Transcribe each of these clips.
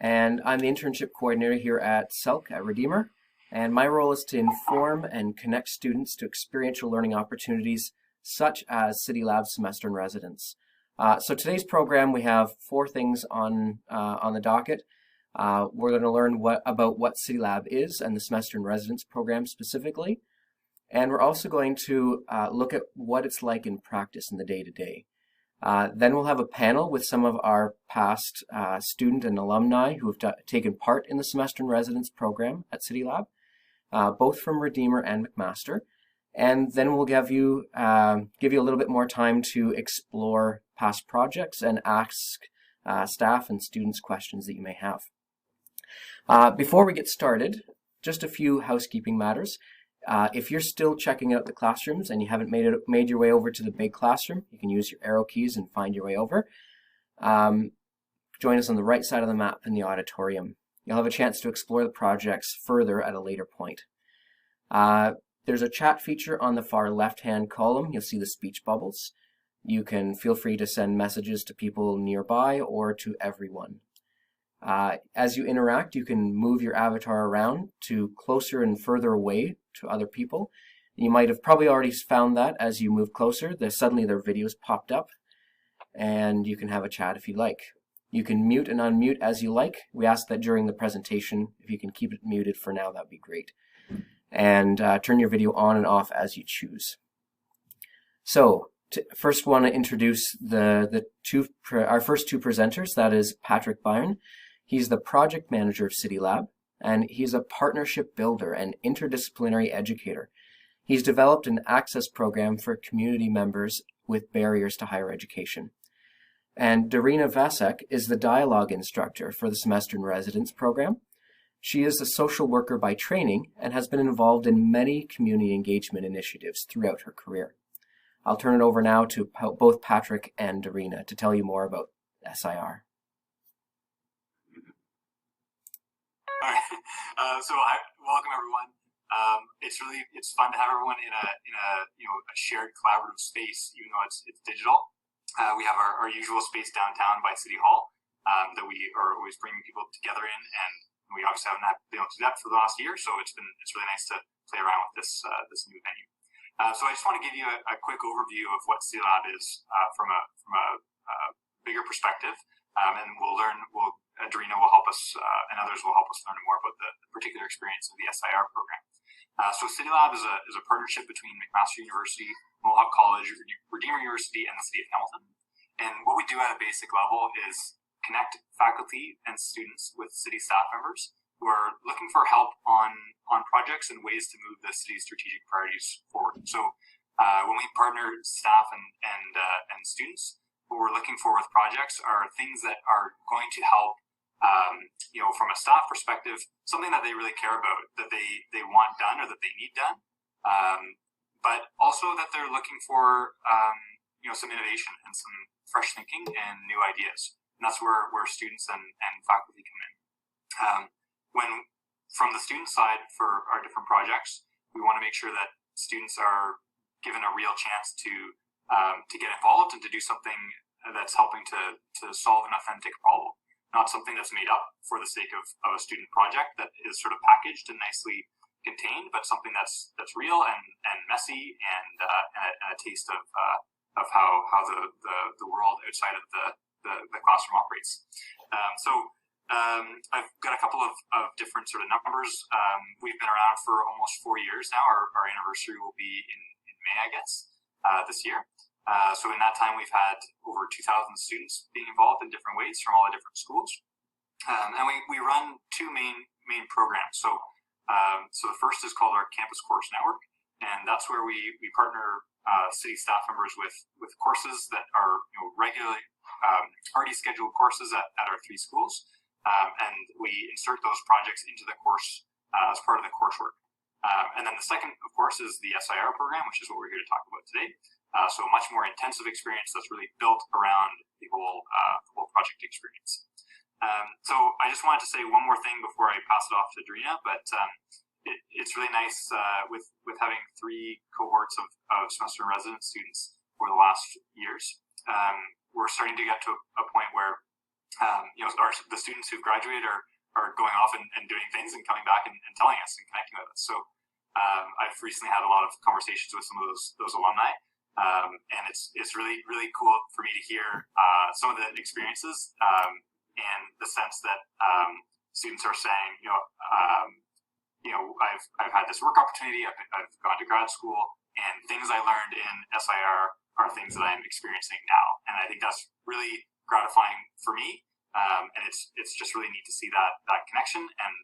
and I'm the internship coordinator here at CELC at Redeemer, and my role is to inform and connect students to experiential learning opportunities such as CityLAB Semester in Residence. So today's program, we have 4 things on the docket. We're going to learn about what CityLAB is and the Semester in Residence program specifically. And we're also going to look at what it's like in practice in the day-to-day. Then we'll have a panel with some of our past student and alumni who have taken part in the Semester in Residence program at CityLAB, both from Redeemer and McMaster. And then we'll give you a little bit more time to explore past projects and ask staff and students questions that you may have. Before we get started, just a few housekeeping matters. If you're still checking out the classrooms and you haven't made your way over to the big classroom, you can use your arrow keys and find your way over. Join us on the right side of the map in the auditorium. You'll have a chance to explore the projects further at a later point. There's a chat feature on the far left-hand column. You'll see the speech bubbles. You can feel free to send messages to people nearby or to everyone. As you interact, you can move your avatar around to closer and further away to other people. You might have probably already found that as you move closer, suddenly their videos popped up, and you can have a chat if you like. You can mute and unmute as you like. We ask that during the presentation, if you can keep it muted for now, that'd be great. And turn your video on and off as you choose. So, first want to introduce our first 2 presenters. That is Patrick Byrne. He's the project manager of CityLAB, and he's a partnership builder and interdisciplinary educator. He's developed an access program for community members with barriers to higher education. And Darina Vasek is the dialogue instructor for the Semester in Residence program. She is a social worker by training and has been involved in many community engagement initiatives throughout her career. I'll turn it over now to both Patrick and Darina to tell you more about SIR. All right. Welcome everyone. It's fun to have everyone in a shared collaborative space, even though it's digital. We have our usual space downtown by City Hall that we are always bringing people together in, and we obviously haven't been able to do that for the last year, so it's really nice to play around with this new venue. So I just want to give you a quick overview of what CityLAB is from a bigger perspective, and Darina will help us, and others will help us learn more about the particular experience of the SIR program. So CityLAB is a partnership between McMaster University, Mohawk College, Redeemer University, and the City of Hamilton. And what we do at a basic level is connect faculty and students with city staff members who are looking for help on projects and ways to move the city's strategic priorities forward. So when we partner staff and students, what we're looking for with projects are things that are going to help, from a staff perspective, something that they really care about, that they want done or that they need done, but also that they're looking for some innovation and some fresh thinking and new ideas. And that's where students and faculty come in. When from the student side for our different projects, we want to make sure that students are given a real chance to get involved and to do something that's helping to solve an authentic problem, not something that's made up for the sake of a student project that is sort of packaged and nicely contained, but something that's real and messy and a taste of how the world outside of the classroom operates. I've got a couple of different sort of numbers. We've been around for almost 4 years now. Our anniversary will be in May, I guess, this year. So in that time, we've had over 2,000 students being involved in different ways from all the different schools. And we run 2 main programs. So the first is called our Campus Course Network, and that's where we partner city staff members with courses that are regularly already scheduled courses at our 3 schools. And we insert those projects into the course as part of the coursework. And then the second, of course, is the SIR program, which is what we're here to talk about today. So a much more intensive experience that's really built around the whole project experience. So I just wanted to say one more thing before I pass it off to Darina, but it's really nice with having 3 cohorts of semester in residence students over the last years. We're starting to get to a point where the students who've graduated are going off and doing things and coming back and telling us and connecting with us. So I've recently had a lot of conversations with some of those alumni, and it's really, really cool for me to hear some of the experiences and the sense that students are saying, I've had this work opportunity, I've gone to grad school, and things I learned in SIR are things that I'm experiencing now. And I think that's really gratifying for me. And it's just really neat to see that connection and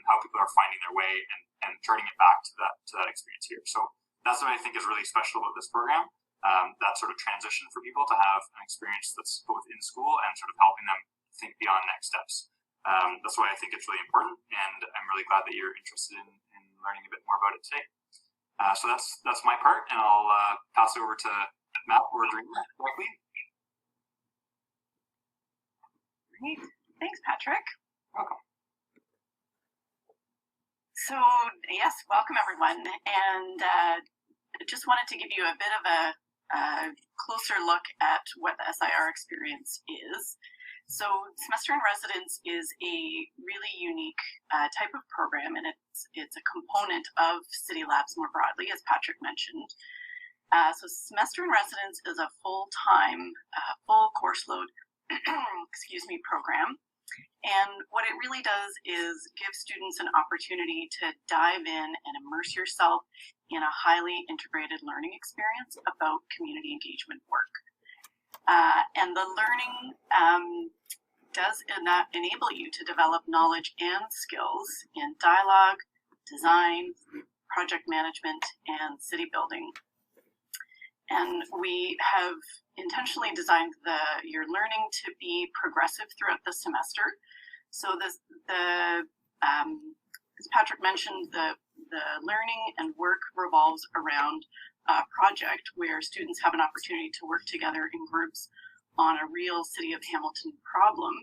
how people are finding their way and turning it back to that experience here. So that's what I think is really special about this program. That sort of transition for people to have an experience that's both in school and sort of helping them think beyond next steps. That's why I think it's really important, and I'm really glad that you're interested in learning a bit more about it today. So that's my part, and I'll pass it over to Matt or Darina directly. Great. Thanks, Patrick. Welcome. So, yes, welcome everyone. And just wanted to give you a bit of a closer look at what the SIR experience is. So, Semester in Residence is a really unique type of program, and it's a component of CityLABs more broadly, as Patrick mentioned. So, Semester in Residence is a full-time, full course load program. And what it really does is give students an opportunity to dive in and immerse yourself in a highly integrated learning experience about community engagement work. And the learning does enable you to develop knowledge and skills in dialogue, design, project management, and city building. And we have intentionally designed your learning to be progressive throughout the semester. So as Patrick mentioned, the learning and work revolves around a project where students have an opportunity to work together in groups on a real City of Hamilton problem.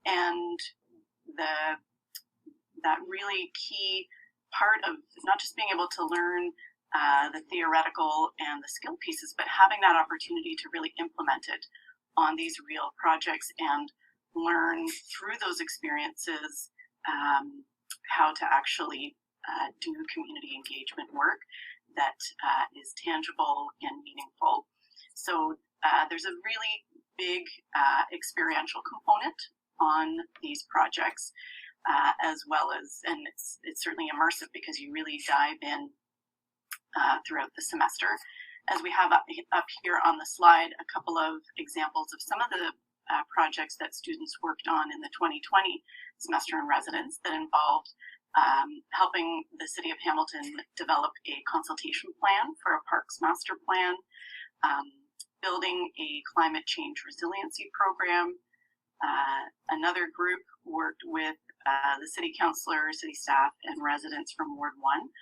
And that really key part of not just being able to learn the theoretical and the skill pieces, but having that opportunity to really implement it on these real projects and learn through those experiences how to actually do community engagement work that is tangible and meaningful. So there's a really big experiential component on these projects, as well as, and it's certainly immersive because you really dive in throughout the semester. As we have up here on the slide, a couple of examples of some of the projects that students worked on in the 2020 semester in residence that involved helping the City of Hamilton develop a consultation plan for a parks master plan, building a climate change resiliency program. Another group worked with the city councilor, city staff, and residents from Ward 1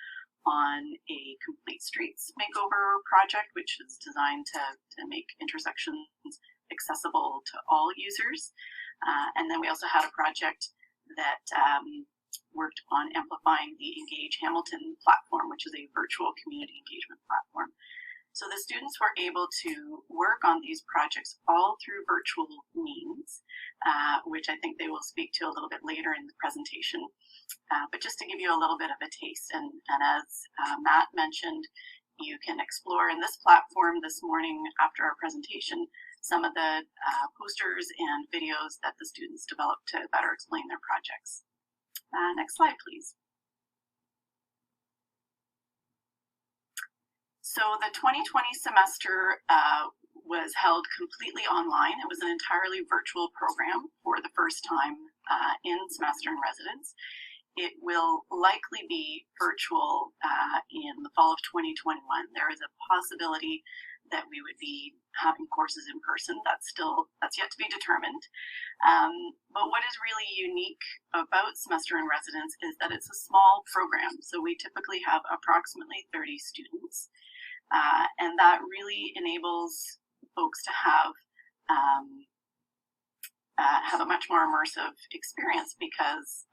on a complete streets makeover project, which is designed to make intersections accessible to all users. And then we also had a project that worked on amplifying the Engage Hamilton platform, which is a virtual community engagement platform. So the students were able to work on these projects all through virtual means, which I think they will speak to a little bit later in the presentation. But just to give you a little bit of a taste, and as Matt mentioned, you can explore in this platform this morning after our presentation some of the posters and videos that the students developed to better explain their projects. Next slide, please. So the 2020 semester was held completely online. It was an entirely virtual program for the first time in semester in residence. It will likely be virtual in the fall of 2021. There is a possibility that we would be having courses in person. That's yet to be determined. But what is really unique about semester in residence is that it's a small program. So we typically have approximately 30 students. And that really enables folks to have a much more immersive experience because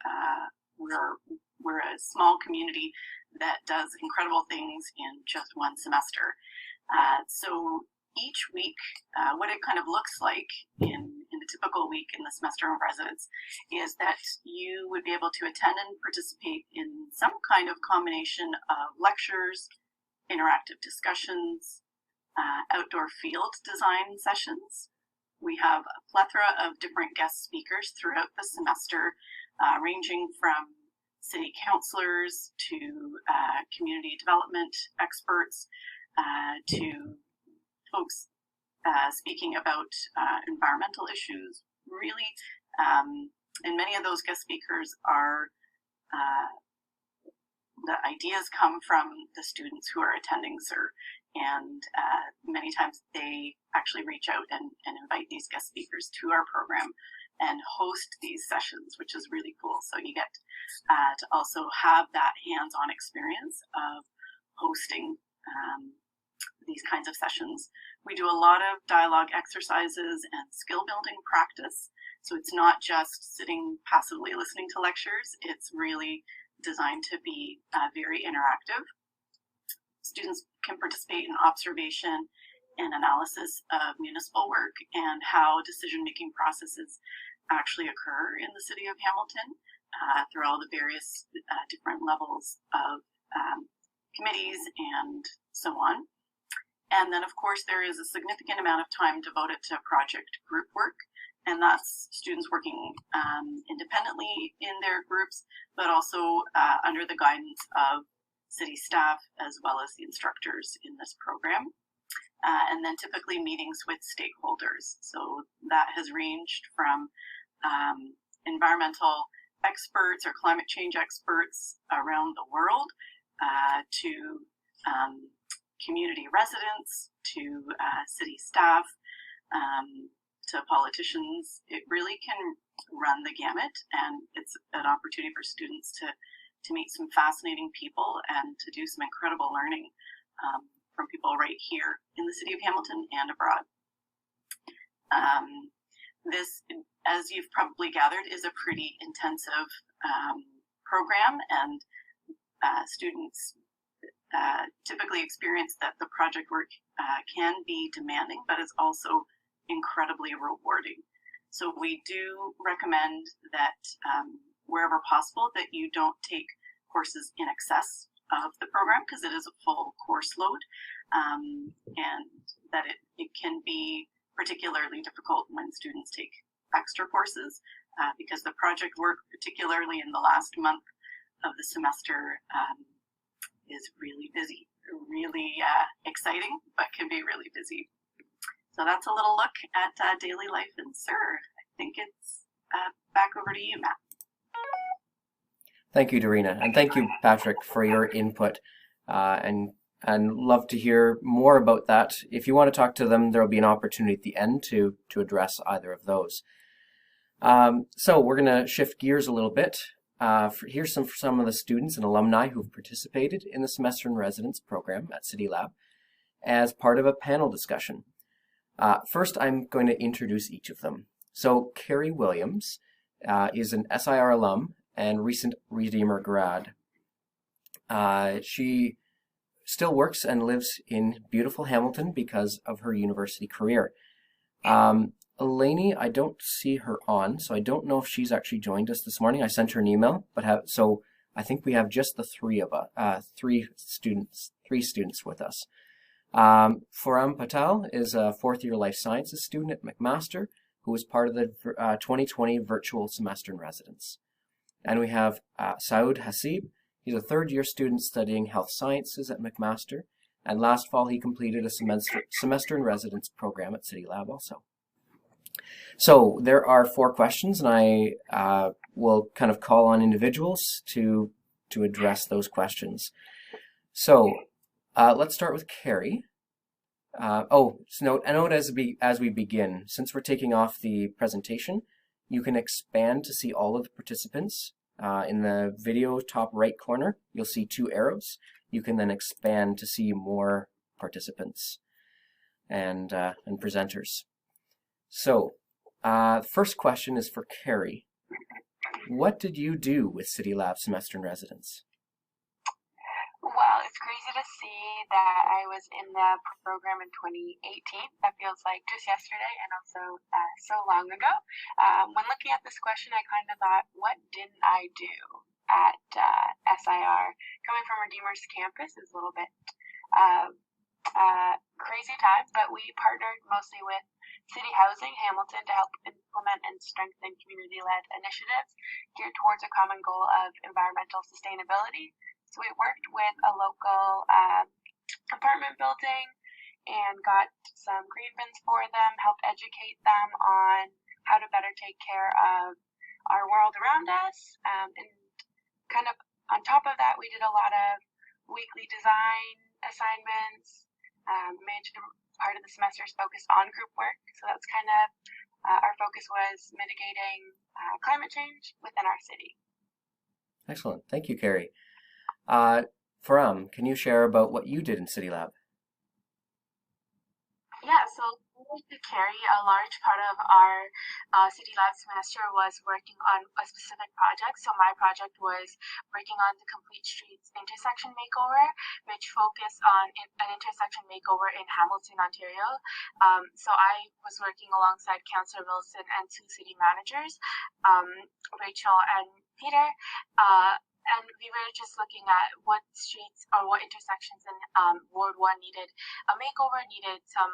we're a small community that does incredible things in just one semester. So each week, what it kind of looks like in a typical week in the semester of residence is that you would be able to attend and participate in some kind of combination of lectures, interactive discussions, outdoor field design sessions. We have a plethora of different guest speakers throughout the semester, ranging from city councillors to community development experts to folks speaking about environmental issues. Really, and many of those guest speakers are the ideas come from the students who are attending CER, and many times they actually reach out and invite these guest speakers to our program and host these sessions, which is really cool. So you get to also have that hands-on experience of hosting these kinds of sessions. We do a lot of dialogue exercises and skill building practice. So it's not just sitting passively listening to lectures, it's really designed to be very interactive. Students can participate in observation and analysis of municipal work and how decision-making processes actually occur in the city of Hamilton through all the various different levels of committees and so on. And then, of course, there is a significant amount of time devoted to project group work, and that's students working independently in their groups, but also under the guidance of city staff as well as the instructors in this program. And then typically meetings with stakeholders. So that has ranged from environmental experts or climate change experts around the world to community residents, to city staff, to politicians. It really can run the gamut, and it's an opportunity for students to meet some fascinating people and to do some incredible learning from people right here in the city of Hamilton and abroad. This, as you've probably gathered, is a pretty intensive program, and students typically experience that the project work can be demanding, but it's also incredibly rewarding. So we do recommend that wherever possible that you don't take courses in excess of the program, because it is a full course load, and that it can be particularly difficult when students take extra courses because the project work, particularly in the last month of the semester, is really busy, really exciting, but can be really busy. So that's a little look at daily life in CER. I think it's back over to you, Matt. Thank you, Darina, and thank you, Patrick, for your input, and love to hear more about that. If you want to talk to them, there will be an opportunity at the end to address either of those. So we're going to shift gears a little bit. Here's some of the students and alumni who've participated in the Semester in Residence program at CityLAB as part of a panel discussion. First, I'm going to introduce each of them. So Carrie Williams is an SIR alum and recent Redeemer grad. She still works and lives in beautiful Hamilton because of her university career. Eleni, I don't see her on, so I don't know if she's actually joined us this morning. I sent her an email, but so I think we have just the three of us, three students with us. Foram Patel is a fourth-year life sciences student at McMaster, who was part of the 2020 virtual semester in residence. And we have Saud Haseeb. He's a third-year student studying health sciences at McMaster, and last fall he completed a semester in residence program at CityLAB also. So there are 4 questions, and I will kind of call on individuals to address those questions. So let's start with Keri. So a note as we begin, since we're taking off the presentation, you can expand to see all of the participants. In the video top right corner, you'll see 2 arrows. You can then expand to see more participants and presenters. So, first question is for Keri. What did you do with CityLAB Semester in Residence? Well, it's crazy to see that I was in the program in 2018. That feels like just yesterday and also so long ago. When looking at this question, I kind of thought, what didn't I do at SIR? Coming from Redeemer's campus is a little bit crazy time, but we partnered mostly with City Housing Hamilton to help implement and strengthen community-led initiatives geared towards a common goal of environmental sustainability. So we worked with a local apartment building and got some green bins for them, helped educate them on how to better take care of our world around us. And kind of on top of that, we did a lot of weekly design assignments. Major part of the semester is focused on group work. So that's kind of our focus was mitigating climate change within our city. Excellent. Thank you, Keri. Foram, can you share about what you did in CityLAB? Yeah, so to Keri, a large part of our CityLAB semester was working on a specific project. So my project was working on the Complete Streets intersection makeover, which focused on an intersection makeover in Hamilton, Ontario. So I was working alongside Councillor Wilson and two city managers, Rachel and Peter. And we were just looking at what streets or what intersections in Ward 1 needed a makeover, needed some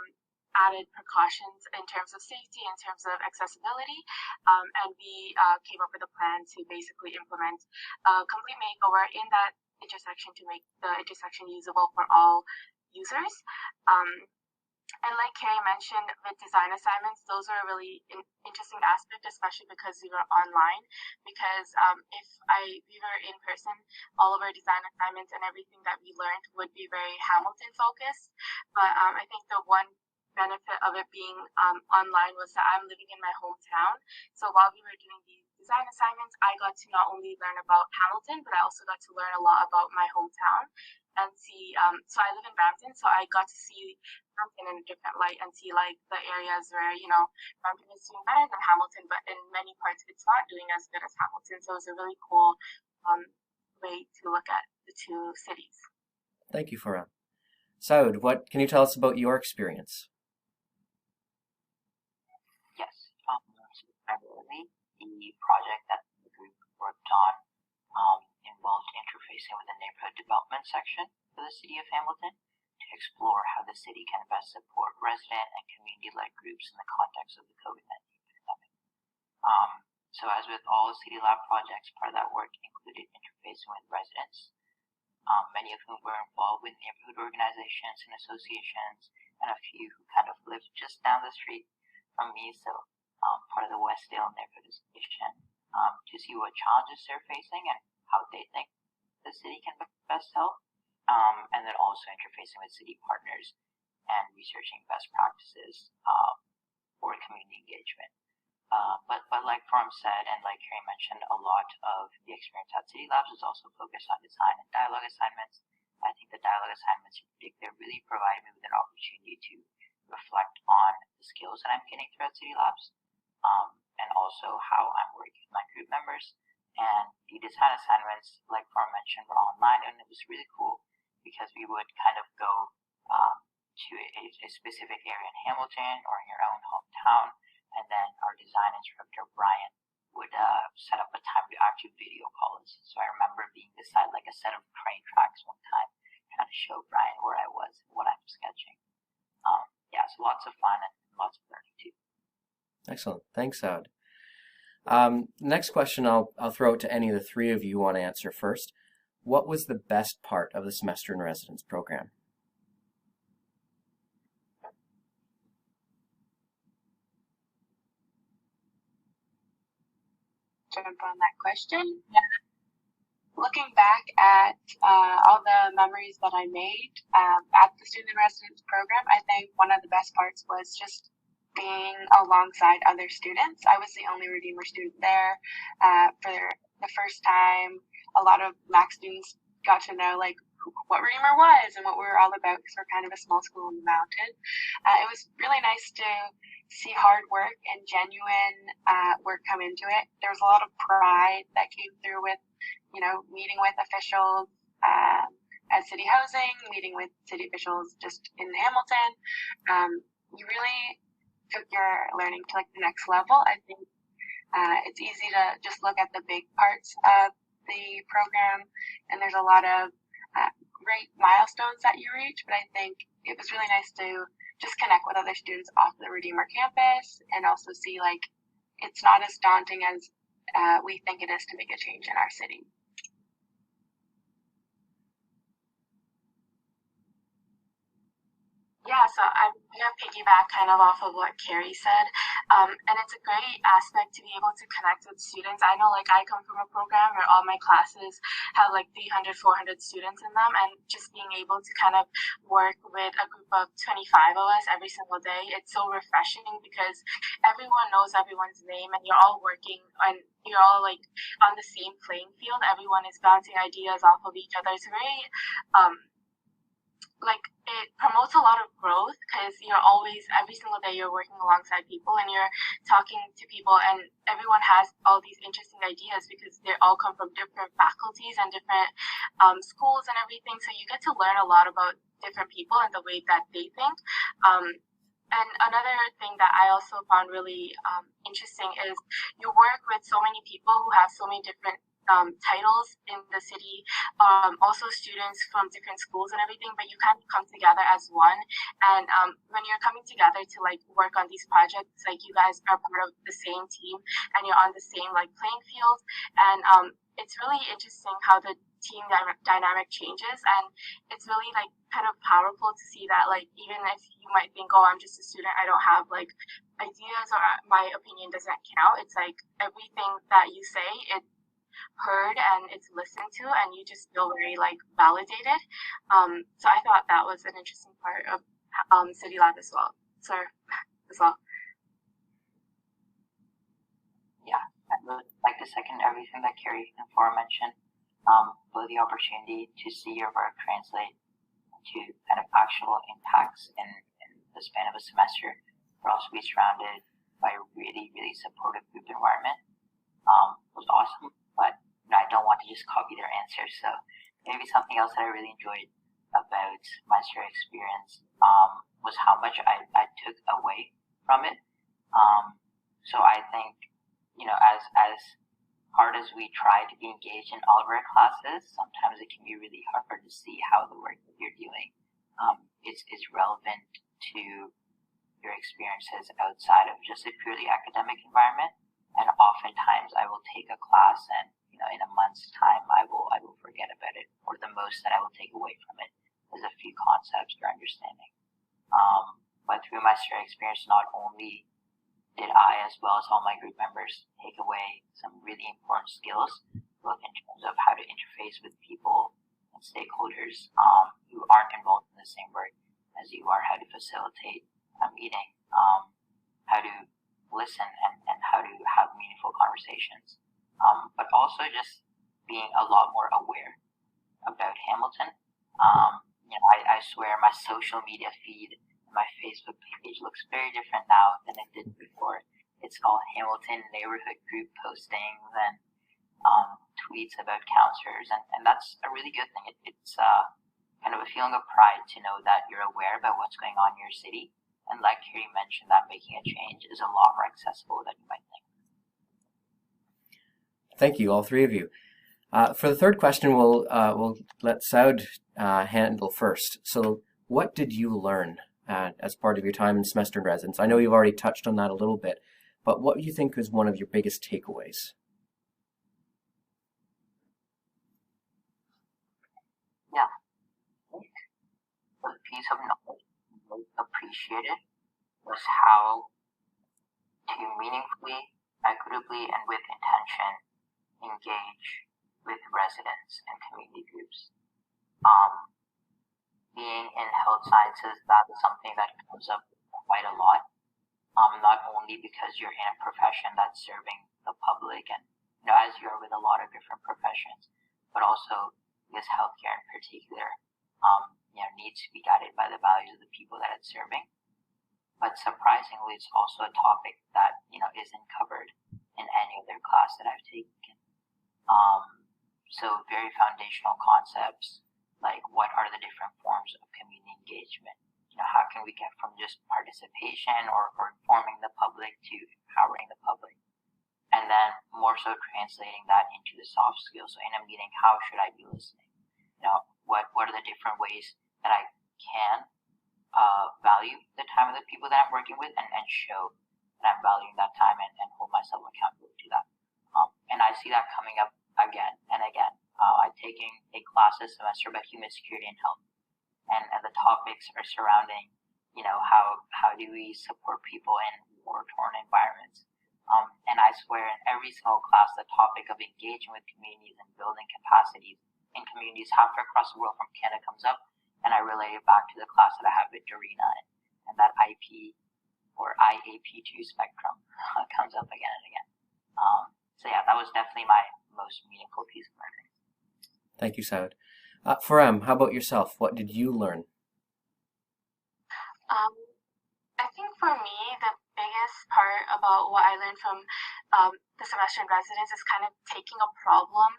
added precautions in terms of safety, in terms of accessibility. And we came up with a plan to basically implement a complete makeover in that intersection to make the intersection usable for all users. And like Keri mentioned, with design assignments, those are a really interesting aspect, especially because we were online. Because if we were in person, all of our design assignments and everything that we learned would be very Hamilton focused. But I think the one benefit of it being online was that I'm living in my hometown. So while we were doing these design assignments, I got to not only learn about Hamilton, but I also got to learn a lot about my hometown and see, so I live in Brampton, so I got to see Brampton in a different light and see like the areas where, Brampton is doing better than Hamilton, but in many parts it's not doing as good as Hamilton. So it was a really cool way to look at the two cities. Thank you, Foram. Saud, what can you tell us about your experience? Yes, primarily the project that the group worked on involved interfacing with the neighborhood development section for the city of Hamilton to explore how the city can best support resident and community-led groups in the context of the COVID-19 pandemic. So as with all CityLAB projects, part of that work included interfacing with residents, many of whom were involved with neighborhood organizations and associations, and a few who kind of lived just down the street from me, so part of the Westdale Neighborhood Association, to see what challenges they're facing and how they think the city can best help, and then also interfacing with city partners and researching best practices for community engagement. But like Foram said, and like Keri mentioned, a lot of the experience at CityLABs is also focused on design and dialogue assignments. I think the dialogue assignments in particular really provide me with an opportunity to reflect on the skills that I'm getting throughout CityLABs, and also how I'm working with my group members. And the design assignments, like Foram mentioned, were online, and it was really cool because we would kind of go to a specific area in Hamilton or in your own hometown, and then our design instructor, Byron, would set up a time to actually video call us. So I remember being beside like a set of train tracks one time, trying to show Byron where I was and what I'm sketching. Yeah, so lots of fun and lots of learning too. Excellent. Thanks, Saud. Next question I'll throw out to any of the three of you want to answer first. What was the best part of the Semester in Residence program? Jump on that question. Yeah. Looking back at all the memories that I made at the Student in Residence program, I think one of the best parts was just being alongside other students. I was the only Redeemer student there for the first time. A lot of Mac students got to know like what Redeemer was and what we were all about because we're kind of a small school in the mountain. It was really nice to see hard work and genuine work come into it. There was a lot of pride that came through with, meeting with officials, at City Housing, meeting with city officials just in Hamilton, you really took your learning to like the next level. I think it's easy to just look at the big parts of the program, and there's a lot of great milestones that you reach, but I think it was really nice to just connect with other students off the Redeemer campus and also see like it's not as daunting as we think it is to make a change in our city. Yeah, so I'm going to piggyback kind of off of what Keri said. And it's a great aspect to be able to connect with students. I know like I come from a program where all my classes have like 300, 400 students in them, and just being able to kind of work with a group of 25 of us every single day, it's so refreshing because everyone knows everyone's name and you're all working and you're all like on the same playing field. Everyone is bouncing ideas off of each other. It's very, like it promotes a lot of growth because you're always every single day you're working alongside people and you're talking to people, and everyone has all these interesting ideas because they all come from different faculties and different schools and everything, so you get to learn a lot about different people and the way that they think. And another thing that I also found really interesting is you work with so many people who have so many different titles in the city, also students from different schools and everything, but you kind of come together as one. And when you're coming together to like work on these projects, like you guys are part of the same team and you're on the same like playing field. And it's really interesting how the team dynamic changes, and it's really like kind of powerful to see that like even if you might think, oh, I'm just a student, I don't have like ideas or my opinion doesn't count, it's like everything that you say, it's heard and it's listened to, and you just feel very like validated. So I thought that was an interesting part of CityLAB as well. Yeah, I would like to second everything that Keri and Foram mentioned. For the opportunity to see your work translate to kind of actual impacts in the span of a semester, but also be surrounded by a really, really supportive group environment was awesome. But I don't want to just copy their answers. So maybe something else that I really enjoyed about my semester experience was how much I took away from it. So I think, as hard as we try to be engaged in all of our classes, sometimes it can be really hard to see how the work that you're doing is relevant to your experiences outside of just a purely academic environment. And oftentimes I will take a class and, in a month's time, I will forget about it, or the most that I will take away from it is a few concepts or understanding. But through my semester experience, not only did I, as well as all my group members, take away some really important skills, both in terms of how to interface with people and stakeholders who aren't involved in the same work as you are, how to facilitate a meeting, how to listen and how to have meaningful conversations, but also just being a lot more aware about Hamilton. I swear my social media feed, my Facebook page looks very different now than it did before. It's all Hamilton neighborhood group postings and tweets about counselors, and that's a really good thing. It's kind of a feeling of pride to know that you're aware about what's going on in your city, and like Keri mentioned, that making a change is a lot more accessible than you might think. Thank you, all three of you. For the third question, we'll let Saud handle first. So what did you learn as part of your time in semester in residence? I know you've already touched on that a little bit, but what do you think is one of your biggest takeaways? Yeah, the piece of knowledge I appreciated was how to meaningfully, equitably, and with intention engage with residents and community groups. Being in health sciences, that is something that comes up quite a lot. Not only because you're in a profession that's serving the public, and as you are with a lot of different professions, but also because healthcare in particular, needs to be guided by the values of the people that it's serving. But surprisingly, it's also a topic that isn't covered in any other class that I've taken. So very foundational concepts like what are the different forms of community engagement? How can we get from just participation or informing the public to empowering the public? And then more so translating that into the soft skills. So in a meeting, how should I be listening? What are the different ways that I can value the time of the people that I'm working with and show that I'm valuing that time and hold myself accountable to that. And I see that coming up again and again. I'm taking a class this semester about human security and health. And the topics are surrounding, how do we support people in war-torn environments? And I swear in every single class, the topic of engaging with communities and building capacities in communities halfway across the world from Canada comes up, and I relate it back to the class that I have with Darina, and that IP or IAP2 spectrum comes up again and again. So yeah, that was definitely my most meaningful piece of learning. Thank you, Saud. Foram, how about yourself? What did you learn? I think for me, the biggest part about what I learned from the semester in residence is kind of taking a problem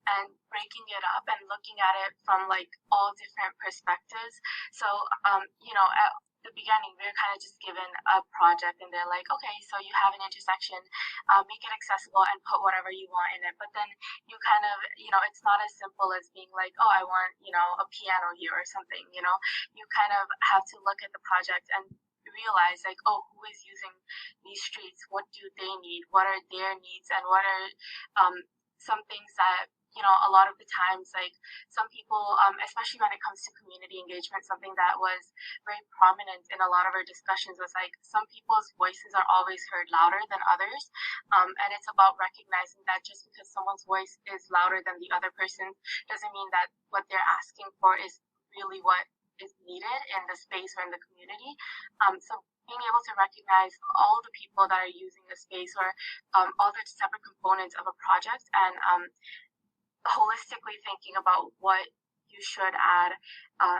and breaking it up and looking at it from like all different perspectives. So, at the beginning, we were kind of just given a project and they're like, okay, so you have an intersection, make it accessible and put whatever you want in it. But then you kind of, it's not as simple as being like, oh, I want, a piano here or something, you kind of have to look at the project and realize like, oh, who is using these streets? What do they need? What are their needs? And what are some things that, a lot of the times, like some people, especially when it comes to community engagement, something that was very prominent in a lot of our discussions was like some people's voices are always heard louder than others. And it's about recognizing that just because someone's voice is louder than the other person doesn't mean that what they're asking for is really what is needed in the space or in the community. So being able to recognize all the people that are using the space or all the separate components of a project and holistically thinking about what you should add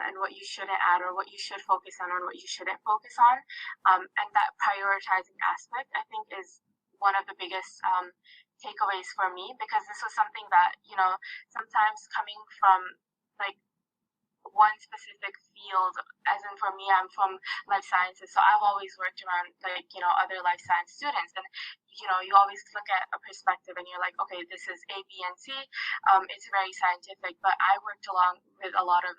and what you shouldn't add or what you should focus on or what you shouldn't focus on. And that prioritizing aspect, I think, is one of the biggest takeaways for me, because this was something that, sometimes coming from like one specific field, as in for me, I'm from life sciences, so I've always worked around like, other life science students, and you always look at a perspective and you're like, okay, this is A, B, and C. It's very scientific, but I worked along with a lot of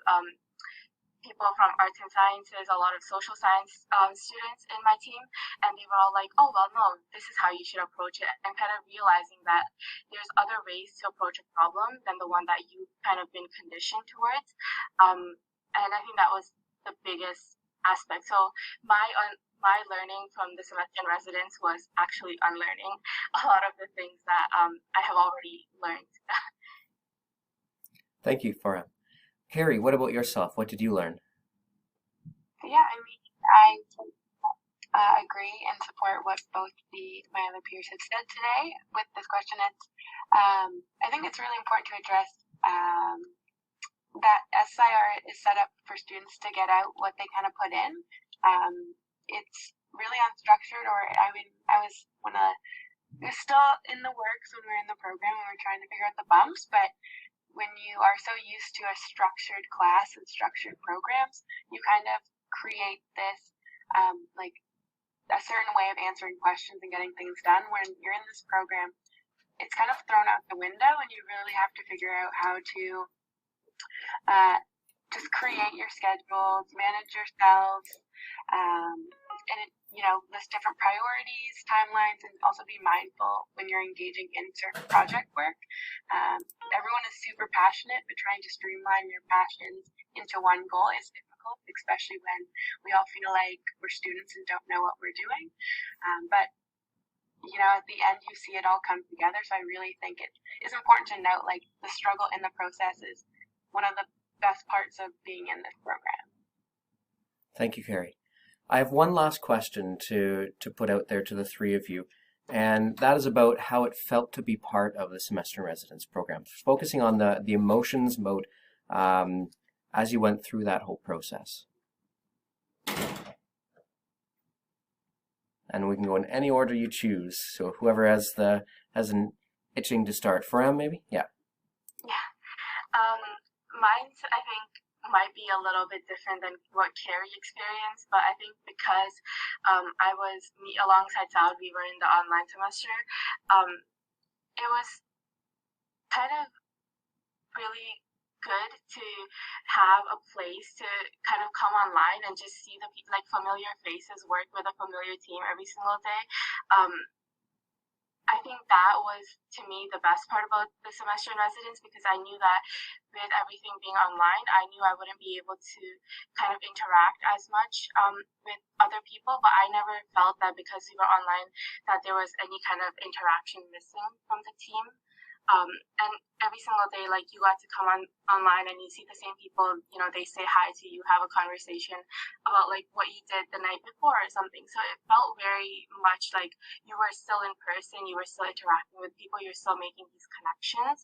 people from arts and sciences, a lot of social science students in my team, and they were all like, oh, well, no, this is how you should approach it, and kind of realizing that there's other ways to approach a problem than the one that you've kind of been conditioned towards. And I think that was the biggest aspect. So my learning from the semester in residence was actually unlearning a lot of the things that I have already learned. Thank you, Foram. Keri, what about yourself? What did you learn? Yeah, I agree and support what both my other peers have said today with this question. I think it's really important to address that SIR is set up for students to get out what they kind of put in. It's really unstructured, or it was still in the works when we were in the program and we were trying to figure out the bumps, but when you are so used to a structured class and structured programs, you kind of create this like a certain way of answering questions and getting things done. When you're in this program, it's kind of thrown out the window, and you really have to figure out how to just create your schedules, manage yourselves, and list different priorities, timelines, and also be mindful when you're engaging in certain project work. Everyone is super passionate, but trying to streamline your passions into one goal is difficult, especially when we all feel like we're students and don't know what we're doing. But at the end, you see it all come together. So I really think it is important to note, like, the struggle in the process is one of the best parts of being in this program. Thank you, Keri. I have one last question to put out there to the three of you, and that is about how it felt to be part of the semester in residence program, focusing on the emotions mode as you went through that whole process. And we can go in any order you choose. So whoever has an itching to start. Foram, maybe? Yeah. Yeah. Mine's, I think, might be a little bit different than what Keri experienced, but I think because I was alongside Saud, we were in the online semester. It was kind of really good to have a place to kind of come online and just see the like familiar faces work with a familiar team every single day. I think that was, to me, the best part about the semester in residence, because I knew that with everything being online, I knew I wouldn't be able to kind of interact as much with other people, but I never felt that because we were online that there was any kind of interaction missing from the team. And every single day, like, you got to come online and you see the same people, you know, they say hi to you, have a conversation about like what you did the night before or something. So it felt very much like you were still in person, you were still interacting with people, you're still making these connections.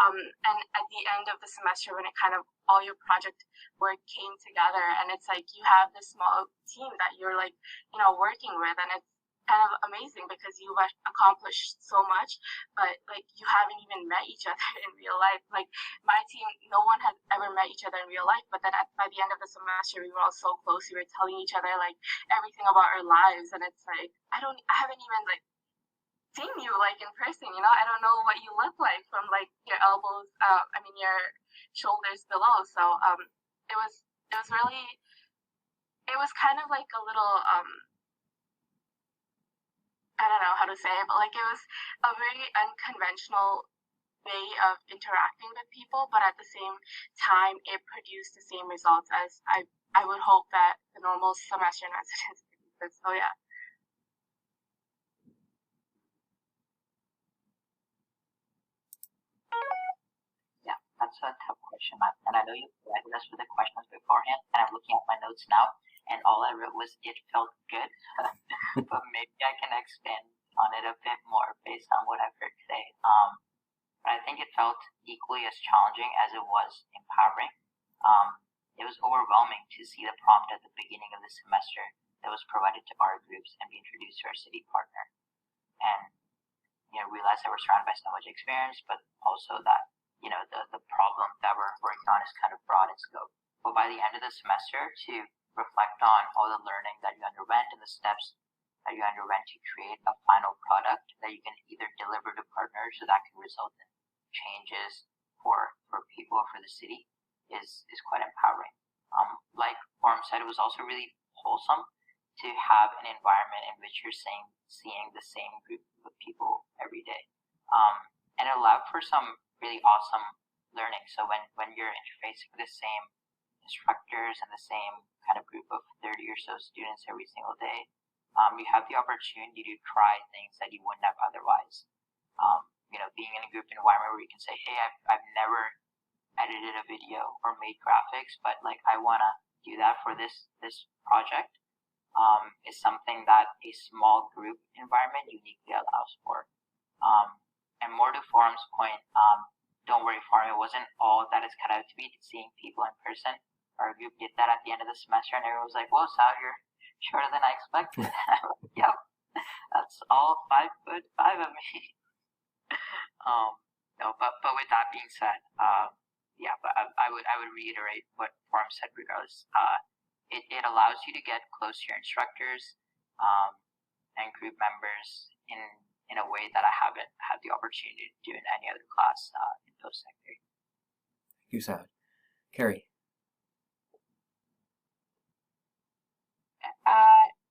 And at the end of the semester, when it kind of all your project work came together, and it's like you have this small team that you're like, you know, working with, and it's kind of amazing because you've accomplished so much, but like you haven't even met each other in real life. Like my team, no one has ever met each other in real life, but then by the end of the semester, we were all so close. We were telling each other like everything about our lives, and it's like I haven't even like seen you like in person. You know, I don't know what you look like from like your elbows. Your shoulders below. So it was really, it was kind of like a little I don't know how to say it, but like it was a very unconventional way of interacting with people, but at the same time, it produced the same results as I would hope that the normal semester in residence produces. So yeah. Yeah, that's a tough question, and I know you provided us with the questions beforehand, and I'm looking at my notes now, and all I wrote was it felt good, but maybe I can expand on it a bit more based on what I've heard today. But I think it felt equally as challenging as it was empowering. It was overwhelming to see the prompt at the beginning of the semester that was provided to our groups and be introduced to our city partner, and realize that we're surrounded by so much experience, but also that the problem that we're working on is kind of broad in scope. But by the end of the semester, to reflect on all the learning that you underwent and the steps that you underwent to create a final product that you can either deliver to partners so that can result in changes for people, for the city, is quite empowering. Like Foram said, it was also really wholesome to have an environment in which you're seeing the same group of people every day. And it allowed for some really awesome learning. So when you're interfacing with the same instructors and the same kind of group of 30 or so students every single day, you have the opportunity to try things that you wouldn't have otherwise. Being in a group environment where you can say, hey, I've never edited a video or made graphics, but like I want to do that for this project, is something that a small group environment uniquely allows for. And more to Foram's point, don't worry, Foram, it wasn't all that it's cut out to be, seeing people in person. Our group did that at the end of the semester, and everyone was like, whoa, Saud, you're shorter than I expected. Yep, that's all 5'5" of me. But with that being said, but I would reiterate what Foram said regardless. It allows you to get close to your instructors and group members in a way that I haven't had the opportunity to do in any other class in post-secondary. Thank you, Saud. Keri.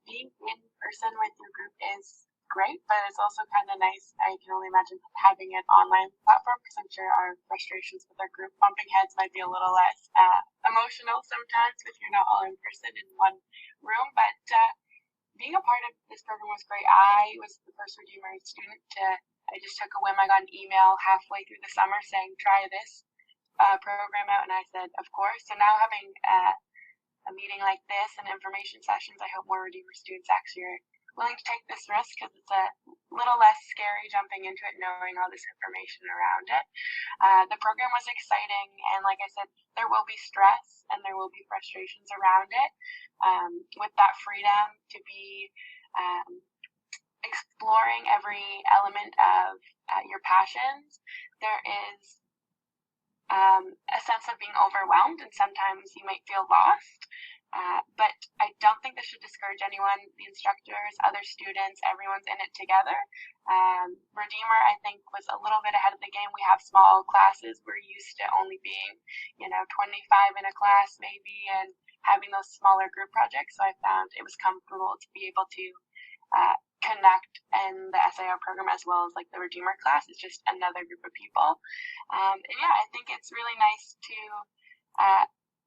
Being in person with your group is great, but it's also kind of nice. I can only imagine having an online platform, because I'm sure our frustrations with our group bumping heads might be a little less emotional sometimes if you're not all in person in one room. But being a part of this program was great. I was the first Redeemer student I just took a whim. I got an email halfway through the summer saying, try this program out, and I said, of course. So now having a meeting like this and information sessions, I hope more Redeemer students actually are willing to take this risk, because it's a little less scary jumping into it, knowing all this information around it. The program was exciting, and like I said, there will be stress and there will be frustrations around it. With that freedom to be exploring every element of your passions, there is a sense of being overwhelmed, and sometimes you might feel lost. But I don't think this should discourage anyone, the instructors, other students, everyone's in it together. Redeemer, I think, was a little bit ahead of the game. We have small classes. We're used to only being, 25 in a class maybe, and having those smaller group projects. So I found it was comfortable to be able to connect in the SIR program as well as like the Redeemer class. It's just another group of people. And yeah, I think it's really nice to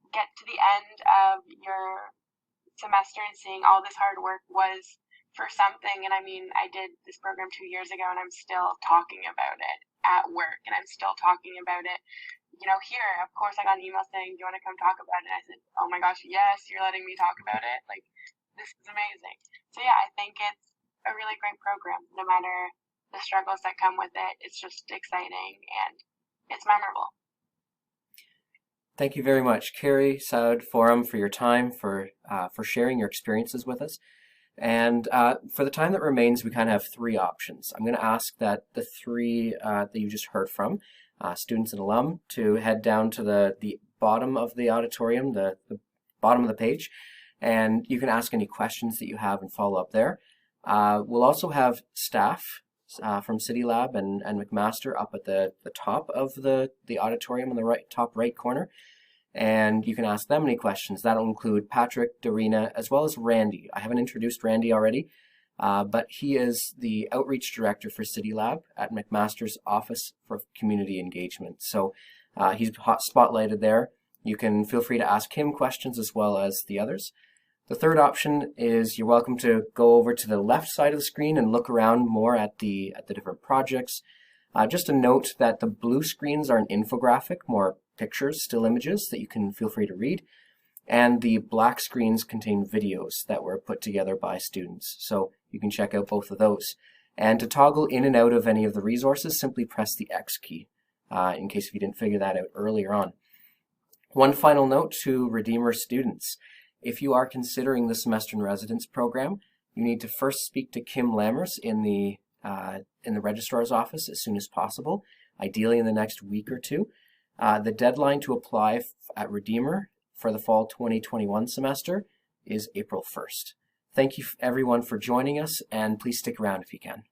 get to the end of your semester and seeing all this hard work was for something. And I mean, I did this program 2 years ago and I'm still talking about it at work, and I'm still talking about it, here. Of course, I got an email saying, do you want to come talk about it? And I said, oh my gosh, yes, you're letting me talk about it. Like, this is amazing. So yeah, I think it's a really great program. No matter the struggles that come with it, it's just exciting and it's memorable. Thank you very much, Keri, Saud, Foram, for your time, for sharing your experiences with us. And for the time that remains, we kind of have three options. I'm going to ask that the three that you just heard from, students and alum, to head down to the bottom of the auditorium, the bottom of the page, and you can ask any questions that you have and follow up there. We'll also have staff from CityLAB and McMaster up at the top of the auditorium in the top right corner, and you can ask them any questions. That'll include Patrick, Darina, as well as Randy. I haven't introduced Randy already, but he is the outreach director for CityLAB at McMaster's Office for Community Engagement. So he's spotlighted there. You can feel free to ask him questions as well as the others. The third option is you're welcome to go over to the left side of the screen and look around more at the different projects. Just a note that the blue screens are an infographic, more pictures, still images that you can feel free to read. And the black screens contain videos that were put together by students. So you can check out both of those. And to toggle in and out of any of the resources, simply press the X key, in case if you didn't figure that out earlier on. One final note to Redeemer students. If you are considering the Semester in Residence program, you need to first speak to Kim Lammers in the registrar's office as soon as possible, ideally in the next week or two. The deadline to apply at Redeemer for the fall 2021 semester is April 1st. Thank you everyone for joining us, and please stick around if you can.